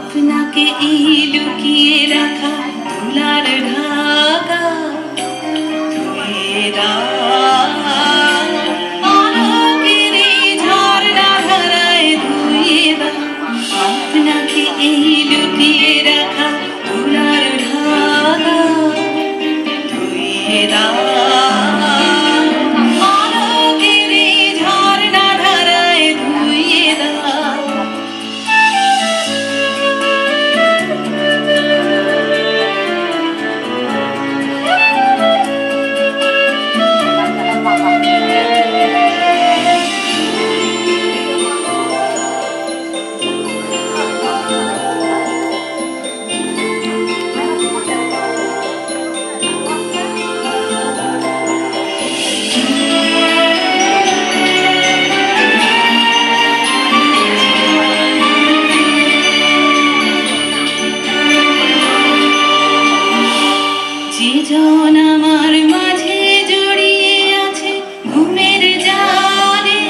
আপনাকে এই লুকিয়ে রাখা তুলার ঢাকা ধুয়ে দাও, আলোকের এই ঝর্ণা ধারায় ধুয়ে দাও। আপনাকে এই লুকিয়ে রাখা তুলার ঢাকা ধুয়ে দাও, আলোকের এই ঝর্ণা ধারায় ধুয়ে দাও। যেজন আমার মাঝে জড়িয়ে আছে ঘুমের জালে,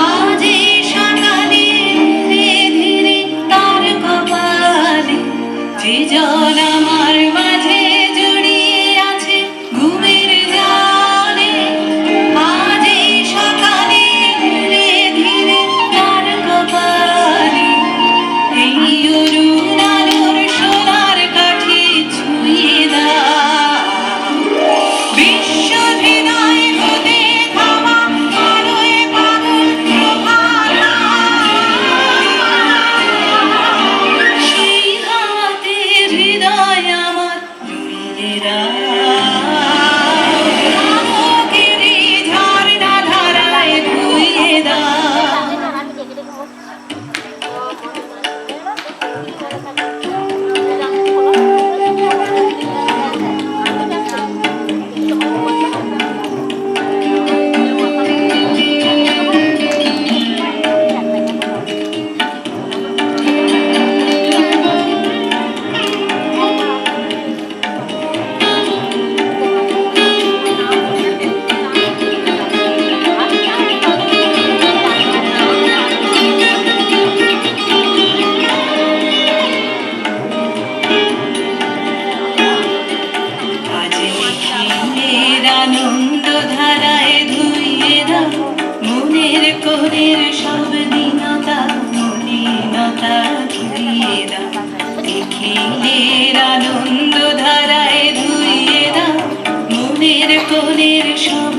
আজ এই সকালে ধীরে ধীরে তার কপালে। যেজন আমার মাঝে জড়িয়ে আছে ঘুমের জালে, আজ এই সকালে ধীরে ধীরে তার কপালে। এই অরুণ আলোর সোনার কাঠি ছুঁয়ে দাও, বিশ্ব হৃদয় হতে থামা আলোয় পাগল প্রভাত। সেই হাতে হৃদয় আমার রুইয়ে দাও, আলোকের এই ঝর্ণা ধারায় ধুয়ে দাও। আনন্দ ধারায় ধুইয়ে দাও, মনের কোণের সব দীনতা মলিনতা ধুইয়ে দাও। নিখিলের আনন্দ ধারায় ধুইয়ে দাও, মনের কোণের সব